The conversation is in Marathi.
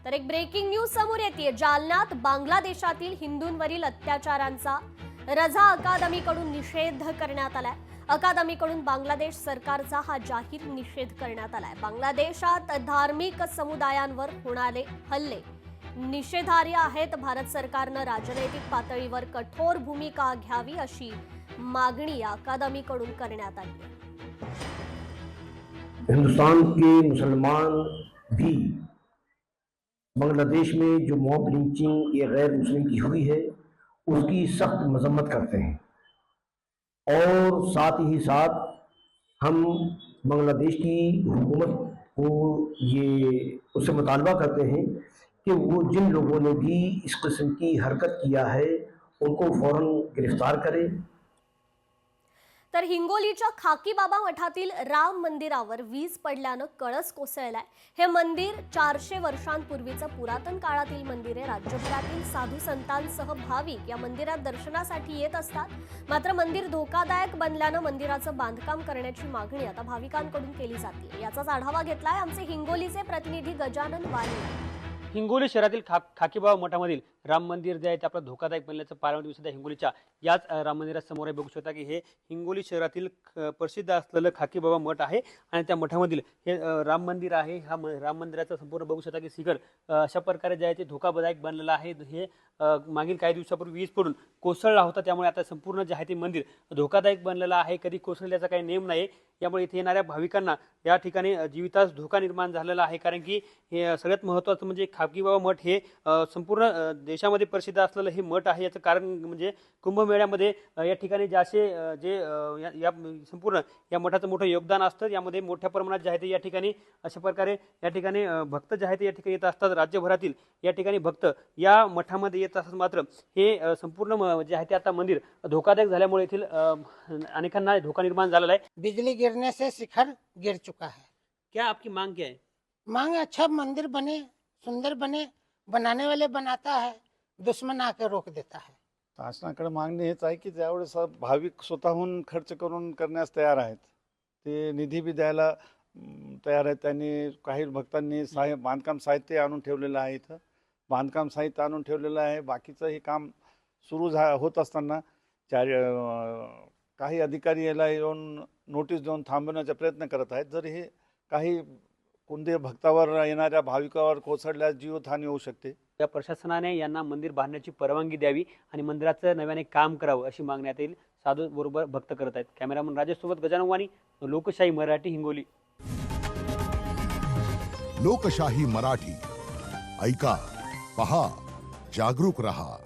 तर एक ब्रेकिंग न्यूज समोर येते। जालन्यात बांगलादेशातील हिंदूंवरील अत्याचारांचा रझा अकादमीकडून निषेध करण्यात आलाय। अकादमीकडून बांगलादेश सरकारचा हा जाहीर निषेध करण्यात आलाय। बांगलादेशात धार्मिक समुदायांवर होणारे हल्ले निषेधार्ह आहेत। भारत सरकारनं राजनैतिक पातळीवर कठोर भूमिका घ्यावी अशी मागणी अकादमीकडून करण्यात आली आहे। हिंदुस्तान के मुसलमान भी बांग्लादेश में जो मॉब लिंचिंग या गैर मुस्लिम की हुई है उसकी सख्त मजम्मत करते हैं और साथ ही साथ हम बांग्लादेश की हुकूमत को ये उससे मुतालबा करते हैं कि वो जिन लोगों ने भी इस किस्म की हरकत किया है उनको फौरन गिरफ्तार करे। तर हिंगोलीच्या खाकीबाबा मठातील राम मंदिरावर वीज पडल्यानं कळस कोसळलाय। हे मंदिर 400 वर्षांपूर्वीचं पुरातन काळातील मंदिर आहे। राज्यभरातील साधू संतांसह भाविक या मंदिरात दर्शनासाठी येत असतात। मात्र मंदिर धोकादायक बनल्यानं मंदिराचं बांधकाम करण्याची मागणी आता भाविकांकडून केली जाते। याचाच आढावा घेतलाय आमचे हिंगोलीचे प्रतिनिधी गजानन वाणी। हिंगोली शहरातील खाकीबाबा मठामधील राम मंदिर जे आहे ते आपलं धोकादायक बनल्याचं पारंपरिक दिसत आहे। हिंगोलीच्या याच राम मंदिरासमोर बघू शकता की हे हिंगोली शहरातील प्रसिद्ध असलेलं खाकीबाबा मठ आहे आणि त्या मठामधील हे राम मंदिर आहे। हा राम मंदिराचा संपूर्ण बघू शकता की शिखर अशा प्रकारे जे आहे ते धोकादायक बनलेलं आहे। हे मागील काही दिवसापूर्वी वीज पडून कोसळला होता, त्यामुळे आता संपूर्ण जे आहे ते मंदिर धोकादायक बनलेलं आहे। कधी कोसळल्याचा काही नेम नाही, यामुळे इथे येणाऱ्या भाविकांना या ठिकाणी जीवितास धोका निर्माण झालेला आहे। कारण की हे सगळ्यात महत्त्वाचं म्हणजे खाकीबाबा मठ हे संपूर्ण देशामध्ये प्रसिद्ध असलेलं हे मठ आहे। याचं कारण म्हणजे कुंभमेळ्यामध्ये या ठिकाणी या संपूर्ण या मठाचं मोठं योगदान असतं। यामध्ये मोठ्या प्रमाणात जे आहे ते या ठिकाणी अशा प्रकारे या ठिकाणी भक्त जे आहेत ते या ठिकाणी येत असतात। राज्यभरातील या ठिकाणी भक्त या मठामध्ये येत असतात। मात्र हे संपूर्ण जे आहे ते आता मंदिर धोकादायक झाल्यामुळे येथील अनेकांना धोका निर्माण झालेला आहे। बिजली गिरने से शिखर गिर चुका है। क्या आपकी मांग क्या है? मांग अच्छा मंदिर बने, सुंदर बने, बनाने वाले बनाता है, दुश्मन आकर रोक देता है। शासनाकडे मागणी हेच आहे की ज्यावेळेस भाविक स्वतःहून खर्च करून करण्यास तयार आहेत, ते निधी बी द्यायला तयार आहेत। त्यांनी काही भक्तांनी बांधकाम साहित्य आणून ठेवलेलं आहे। इथं बांधकाम साहित्य आणून ठेवलेलं आहे। बाकीचं हे काम सुरू होत असताना काही अधिकारी याला येऊन नोटीस देऊन थांबवण्याचा प्रयत्न करत आहेत। जर हे काही कोणत्याही भक्तावर येणाऱ्या भाविकावर कोसळल्यास जीवितहानी होऊ शकते। या प्रशासनाने यांना मंदिर बांधण्याची परवानगी द्यावी आणि मंदिराचं नव्याने काम करावं अशी मागणी येईल साधू बरोबर भक्त करत आहेत। कॅमेरामन राजेश सोबत गजानन वाणी, लोकशाही मराठी, हिंगोली। लोकशाही मराठी ऐका, पहा, जागरूक रहा।